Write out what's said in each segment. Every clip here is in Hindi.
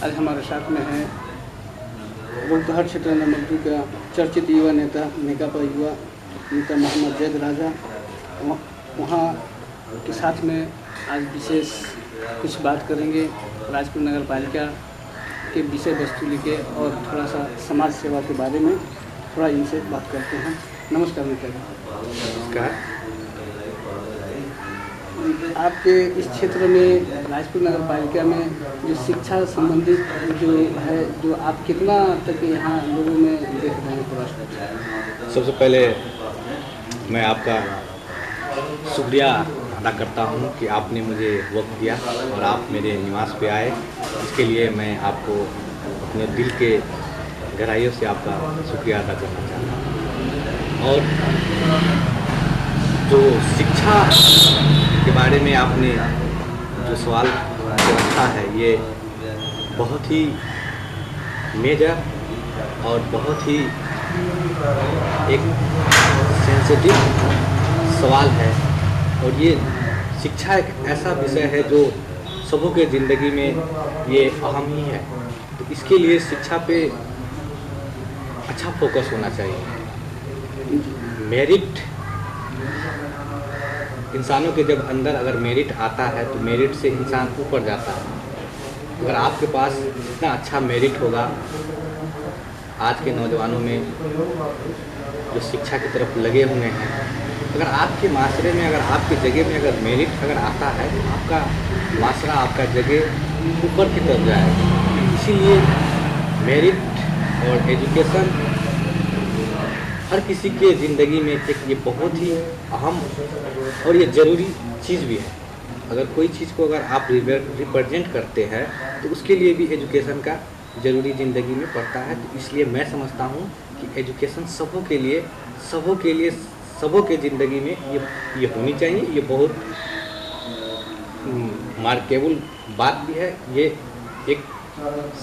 आज हमारे साथ में है बुकहर क्षेत्र नंबर 2 का चर्चित युवा नेता नेकपा युवा नेता मोहम्मद जैद राजा। वहाँ के साथ में आज विशेष कुछ बात करेंगे राजपुर नगर पालिका के विषय वस्तु लेके और थोड़ा सा समाज सेवा के बारे में थोड़ा इनसे बात करते हैं। नमस्कार नेता जी। नमस्कार। आपके इस क्षेत्र में राजपुर नगर पालिका में जो शिक्षा संबंधित जो है, जो आप कितना तक यहाँ लोगों में देख रहे हैं थोड़ा? सबसे पहले मैं आपका शुक्रिया अदा करता हूँ कि आपने मुझे वक्त दिया और आप मेरे निवास पे आए। इसके लिए मैं आपको अपने दिल के गहराइयों से आपका शुक्रिया अदा करना चाहता हूँ। और जो शिक्षा के बारे में आपने जो सवाल रखा है, ये बहुत ही मेजर और बहुत ही एक सेंसिटिव सवाल है। और ये शिक्षा एक ऐसा विषय है जो सबों के ज़िंदगी में ये अहम ही है। तो इसके लिए शिक्षा पे अच्छा फोकस होना चाहिए। मेरिट, इंसानों के जब अंदर अगर मेरिट आता है तो मेरिट से इंसान ऊपर जाता है। अगर आपके पास इतना अच्छा मेरिट होगा, आज के नौजवानों में जो शिक्षा की तरफ लगे हुए हैं, अगर आपके माशरे में, अगर आपकी जगह में अगर मेरिट अगर आता है तो आपका माशरा, आपका जगह ऊपर की तरफ जाएगा। इसीलिए मेरिट और एजुकेशन हर किसी के ज़िंदगी में एक ये बहुत ही अहम और ये ज़रूरी चीज़ भी है। अगर कोई चीज़ को अगर आप रिप्रेजेंट करते हैं तो उसके लिए भी एजुकेशन का ज़रूरी ज़िंदगी में पड़ता है। तो इसलिए मैं समझता हूँ कि एजुकेशन सबों के लिए सबों के ज़िंदगी में ये होनी चाहिए। ये बहुत मार्केबल बात भी है। ये एक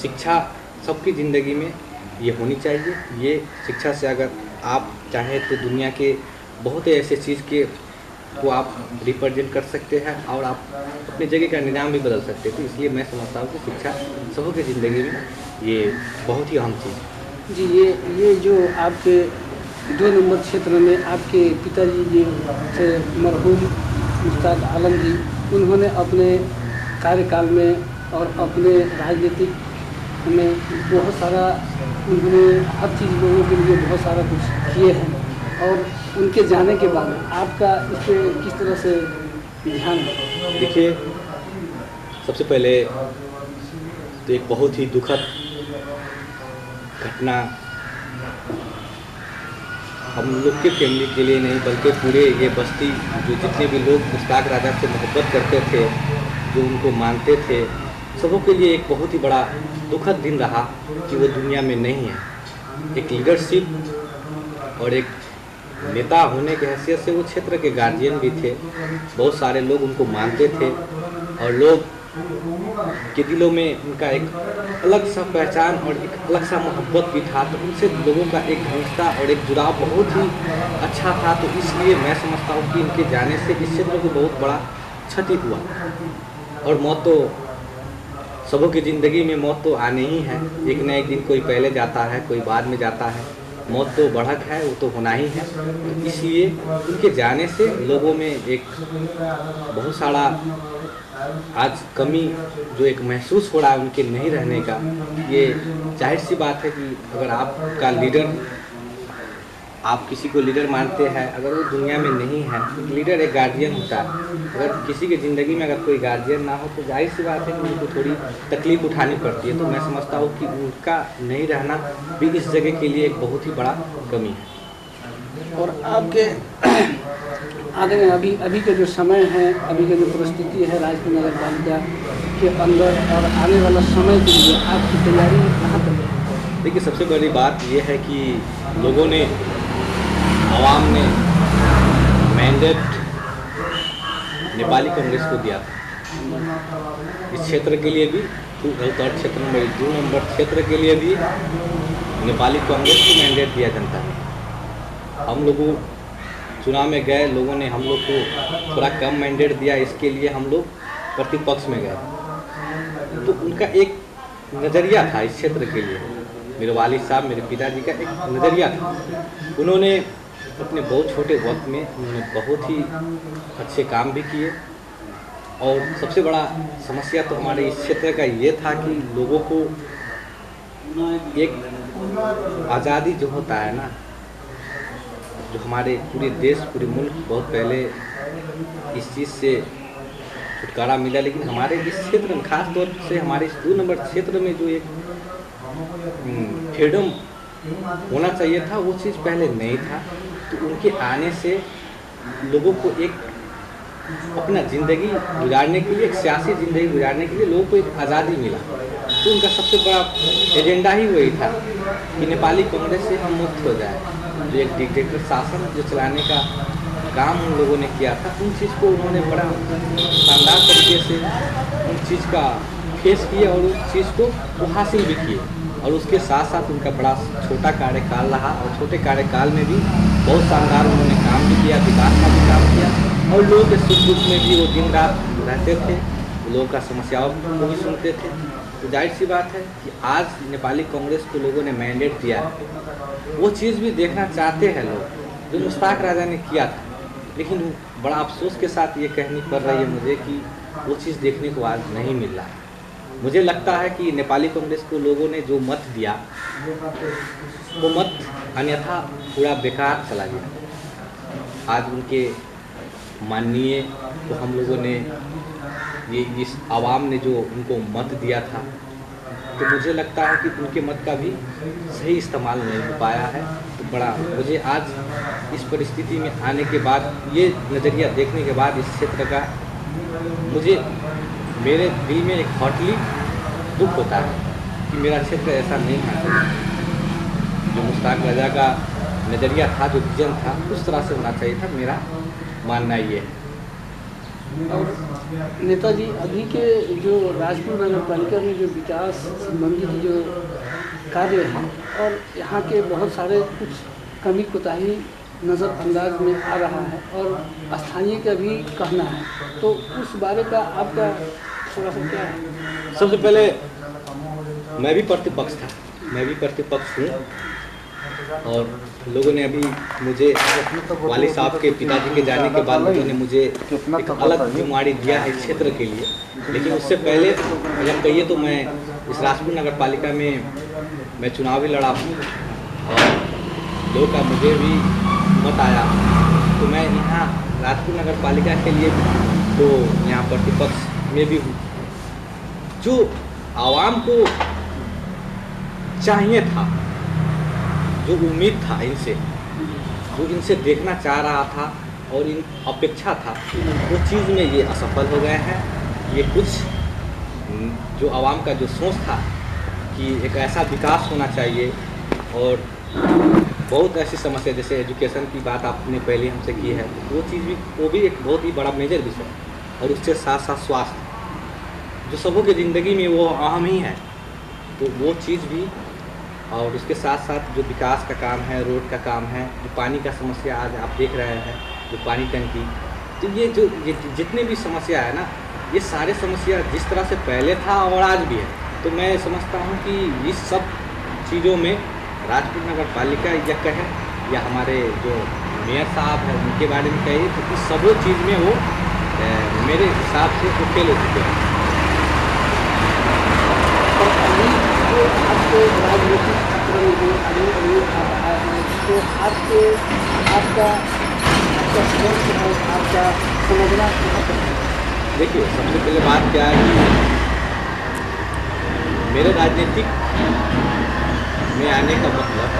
शिक्षा सबकी ज़िंदगी में ये होनी चाहिए। ये शिक्षा से अगर आप चाहें तो दुनिया के बहुत ऐसे चीज़ के को आप रिप्रेजेंट कर सकते हैं और आप अपनी जगह का निज़ाम भी बदल सकते हैं। तो इसलिए मैं समझता हूँ कि शिक्षा सबों की ज़िंदगी में ये बहुत ही अहम चीज़ है। जी, ये जो आपके 2 नंबर क्षेत्र में आपके पिताजी जी थे मरहूम मुश्ताक आलम जी, उन्होंने अपने कार्यकाल में और अपने राजनीतिक में बहुत सारा, उन्होंने हर चीज़ लोगों के लिए बहुत सारा कुछ किए हैं। और उनके जाने के बाद आपका इस पर किस तरह से ध्यान है? देखिए, सबसे पहले तो एक बहुत ही दुखद घटना हम लोग के फैमिली के लिए नहीं बल्कि पूरे ये बस्ती, जो जितने भी लोग मुश्ताक राजा से मोहब्बत करते थे, जो उनको मानते थे, सबों के लिए एक बहुत ही बड़ा दुखद दिन रहा कि वो दुनिया में नहीं है। एक लीडरशिप और एक नेता होने की हैसियत से वो क्षेत्र के गार्जियन भी थे। बहुत सारे लोग उनको मानते थे और लोग के दिलों में उनका एक अलग सा पहचान और एक अलग सा मोहब्बत भी था। तो उनसे लोगों का एक घनिष्ठता और एक जुड़ाव बहुत ही अच्छा था। तो इसलिए मैं समझता हूँ कि इनके जाने से इस क्षेत्र को बहुत बड़ा क्षति हुआ। और मौत तो सबों की ज़िंदगी में मौत तो आने ही है। एक न एक दिन कोई पहले जाता है, कोई बाद में जाता है। मौत तो बढ़क है, वो तो होना ही है। तो इसलिए उनके जाने से लोगों में एक बहुत सारा आज कमी जो एक महसूस हो रहा है उनके नहीं रहने का। ये जाहिर सी बात है कि अगर आपका लीडर, आप किसी को लीडर मानते हैं, अगर वो दुनिया में नहीं है, लीडर एक गार्जियन होता है। अगर किसी की ज़िंदगी में अगर कोई गार्जियन ना हो तो जाहिर सी बात है कि उनको थोड़ी तकलीफ उठानी पड़ती है। तो मैं समझता हूँ कि उनका नहीं रहना भी इस जगह के लिए एक बहुत ही बड़ा कमी है। और आपके आगे में अभी के जो समय है, अभी के जो परिस्थिति है राजपुर नगर पालिका के अंदर और आने वाला समय के लिए आपकी तैयारी कहाँ तक है? देखिए, सबसे बड़ी बात यह है कि लोगों ने, आवाम ने मैंडेट नेपाली कांग्रेस को दिया था। इस क्षेत्र के लिए भी, क्षेत्र में 2 नंबर क्षेत्र के लिए भी नेपाली कांग्रेस को मैंडेट दिया जनता ने। हम लोगों चुनाव में गए, लोगों ने हम लोग को थोड़ा कम मैंडेट दिया, इसके लिए हम लोग प्रतिपक्ष में गए। तो उनका एक नज़रिया था इस क्षेत्र के लिए। मेरे वालिद साहब, मेरे पिताजी का एक नज़रिया था। उन्होंने अपने बहुत छोटे वक्त में उन्होंने बहुत ही अच्छे काम भी किए, और सबसे बड़ा समस्या तो हमारे इस क्षेत्र का ये था कि लोगों को एक आज़ादी जो होता है ना, जो हमारे पूरे देश पूरे मुल्क बहुत पहले इस चीज़ से छुटकारा मिला, लेकिन हमारे इस क्षेत्र में खास तौर से हमारे इस 2 नंबर क्षेत्र में जो एक फ्रीडम होना चाहिए था, वो चीज़ पहले नहीं था। तो उनके आने से लोगों को एक अपना ज़िंदगी गुजारने के लिए, एक सियासी ज़िंदगी गुजारने के लिए लोगों को एक आज़ादी मिला। तो उनका सबसे बड़ा एजेंडा ही वही था कि नेपाली कांग्रेस से हम मुक्त हो जाए। जो एक डिक्टेटर शासन जो चलाने का काम उन लोगों ने किया था, उन चीज़ को उन्होंने बड़ा शानदार तरीके से उन चीज़ का फेस किया और उस चीज़ को वो हासिल भी किए। और उसके साथ साथ उनका बड़ा छोटा कार्यकाल रहा, और छोटे कार्यकाल में भी बहुत शानदार उन्होंने काम भी किया, विकास का भी काम किया, और लोगों के सुख दुख में भी वो दिन रात रहते थे, लोगों का समस्याओं को भी सुनते थे। तो जाहिर सी बात है कि आज नेपाली कांग्रेस को लोगों ने मैंडेट दिया है, वो चीज़ भी देखना चाहते हैं लोग जो मुश्ताक राजा ने किया था। लेकिन बड़ा अफसोस के साथ ये कहनी पड़ रही है मुझे कि वो चीज़ देखने को आज नहीं मिल रहा है। मुझे लगता है कि नेपाली कांग्रेस को लोगों ने जो मत दिया, वो मत अन्यथा पूरा बेकार चला गया। आज उनके माननीय तो हम लोगों ने ये इस आवाम ने जो उनको मत दिया था, तो मुझे लगता है कि उनके मत का भी सही इस्तेमाल नहीं हो पाया है। तो बड़ा मुझे आज इस परिस्थिति में आने के बाद, ये नज़रिया देखने के बाद इस क्षेत्र का मुझे मेरे दिल में एक हॉटली दुख होता है कि मेरा क्षेत्र ऐसा नहीं होना चाहिए। जो मुश्ताक राजा का नज़रिया था, जो विजन था, उस तरह से होना चाहिए था, मेरा मानना ये है। और नेताजी, अभी के जो राजपुर नगर पालिका में जो विकास संबंधी जो कार्य हैं और यहाँ के बहुत सारे कुछ कमी कोताही नज़रअंदाज में आ रहा है और स्थानीय का भी कहना है, तो उस बारे का आपका थोड़ा सा क्या है? सबसे पहले मैं भी प्रतिपक्ष था, मैं भी प्रतिपक्ष हूँ, और लोगों ने अभी मुझे वालिद साहब के पिताजी के जाने के बाद लोगों ने मुझे एक अलग जिम्मेदारी दिया है क्षेत्र के लिए। लेकिन उससे पहले अगर कहिए तो मैं इस राजपुर नगर पालिका में मैं चुनाव भी लड़ा हूँ, और लोगों का मुझे भी मत आया। तो मैं यहाँ राजपुर नगर पालिका के लिए तो यहाँ प्रतिपक्ष में भी हूँ। जो आवाम को चाहिए था, जो उम्मीद था इनसे, जो इनसे देखना चाह रहा था और इन अपेक्षा था, वो चीज़ में ये असफल हो गए हैं। ये कुछ जो आवाम का जो सोच था कि एक ऐसा विकास होना चाहिए, और बहुत ऐसी समस्या जैसे एजुकेशन की बात आपने पहले हमसे की है, वो चीज़ भी, वो भी एक बहुत ही बड़ा मेजर विषय, और उसके साथ साथ स्वास्थ्य जो सबों की ज़िंदगी में वो अहम ही है, तो वो चीज़ भी, और उसके साथ साथ जो विकास का काम है, रोड का काम है, जो पानी का समस्या आज आप देख रहे हैं, जो पानी टंकी, तो ये जो जितने भी समस्या है ना, ये सारे समस्या जिस तरह से पहले था और आज भी है। तो मैं समझता हूँ कि इस सब चीज़ों में राजपुर नगर पालिका या कहे या हमारे जो मेयर साहब हैं उनके बारे में कहिए, तो इस सब चीज़ में वो मेरे हिसाब से वो फेल हो चुके हैं। आपके राजनीतिक क्षेत्र में जो अभी आप आए हैं, तो आपका सोच और आपका समझना कहाँ पर है? देखिए, सबसे पहले बात क्या है कि मेरे राजनीतिक में आने का मतलब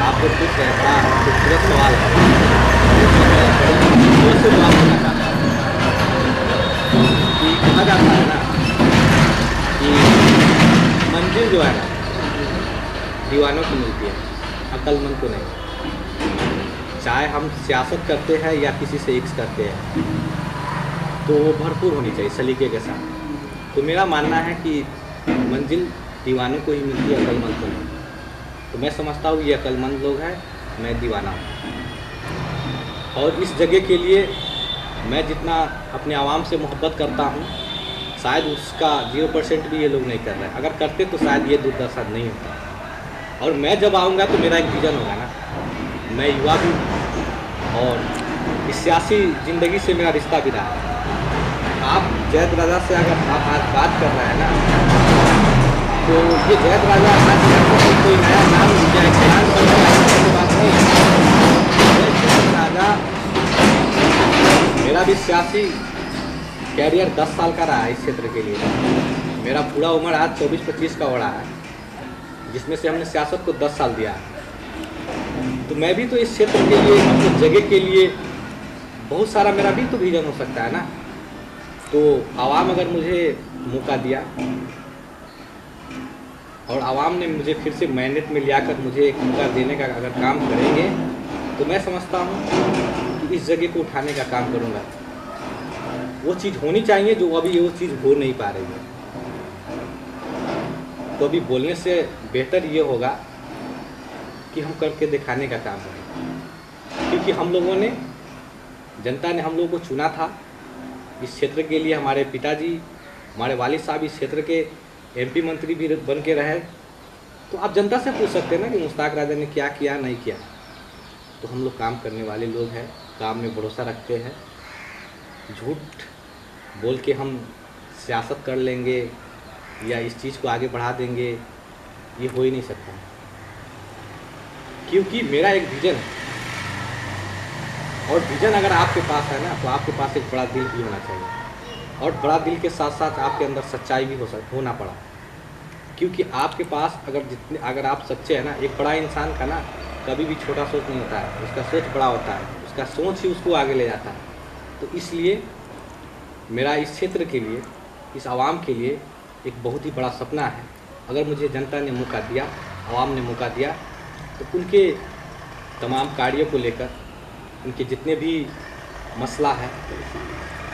आपको कुछ ऐसा खूबसूरत सवाल है उससे जवाब देना चाहता हूँ कि कहा जाता है ना कि मंजिल जो है ना दीवानों को मिलती है, अक्लमंद को नहीं। चाहे हम सियासत करते हैं या किसी से इक्स करते हैं, तो वो भरपूर होनी चाहिए सलीके के साथ। तो मेरा मानना है कि मंजिल दीवानों को ही मिलती है, अक्लमंद को नहीं। तो मैं समझता हूँ ये अक्लमंद लोग हैं, मैं दीवाना हूँ। और इस जगह के लिए मैं जितना अपने आवाम से मोहब्बत करता हूँ, शायद उसका 0% भी ये लोग नहीं कर रहे हैं। अगर करते तो शायद ये दुर्दशा नहीं होता। और मैं जब आऊँगा तो मेरा एक विज़न होगा ना, मैं युवा भी हूँ और इस सियासी ज़िंदगी से मेरा रिश्ता भी रहा है। आप जैद राजा से अगर आप आज बात कर रहे हैं ना, तो ये जैद राजा आज कोई नया नाम या ज्ञान की बात नहीं है। जैद राजा मेरा भी सियासी कैरियर 10 साल का रहा है इस क्षेत्र के लिए। मेरा पूरा उम्र आज 24-25 का हो रहा है, जिसमें से हमने सियासत को 10 साल दिया है। तो मैं भी तो इस क्षेत्र के लिए, अपनी जगह के लिए बहुत सारा मेरा भी तो विजन हो सकता है ना। तो आवाम अगर मुझे मौका दिया और आवाम ने मुझे फिर से मेहनत में लियाकर मुझे एक मौका देने का अगर काम करेंगे, तो मैं समझता हूँ कि इस जगह को उठाने का काम करूँगा। वो चीज़ होनी चाहिए जो अभी वो चीज़ हो नहीं पा रही है। तो अभी बोलने से बेहतर ये होगा कि हम करके दिखाने का काम करें, क्योंकि हम लोगों ने, जनता ने हम लोगों को चुना था इस क्षेत्र के लिए। हमारे पिताजी, हमारे वालिद साहब इस क्षेत्र के MP मंत्री भी बन के रहे। तो आप जनता से पूछ सकते हैं ना कि मुश्ताक राजा ने क्या किया नहीं किया। तो हम लोग काम करने वाले लोग हैं, काम में भरोसा रखते हैं। झूठ बोल के हम सियासत कर लेंगे या इस चीज़ को आगे बढ़ा देंगे, ये हो ही नहीं सकता। क्योंकि मेरा एक विज़न है, और विज़न अगर आपके पास है ना, तो आपके पास एक बड़ा दिल भी होना चाहिए। और बड़ा दिल के साथ साथ आपके अंदर सच्चाई भी होना पड़ा। क्योंकि आपके पास अगर आप सच्चे हैं ना, एक बड़ा इंसान का ना कभी भी छोटा सोच नहीं होता है, उसका सोच बड़ा होता है, उसका सोच ही उसको आगे ले जाता है। तो इसलिए मेरा इस क्षेत्र के लिए, इस आवाम के लिए एक बहुत ही बड़ा सपना है। अगर मुझे जनता ने मौका दिया, आवाम ने मौका दिया, तो उनके तमाम कार्यों को लेकर, उनके जितने भी मसला है,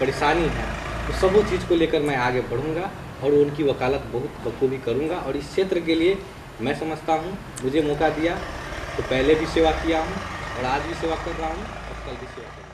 परेशानी है, तो सब वो चीज़ को लेकर मैं आगे बढ़ूँगा और उनकी वकालत बहुत बखूबी करूँगा। और इस क्षेत्र के लिए मैं समझता हूँ, मुझे मौका दिया तो पहले भी सेवा किया हूँ और आज भी सेवा कर रहा हूँ और कल भी सेवा करूँगा।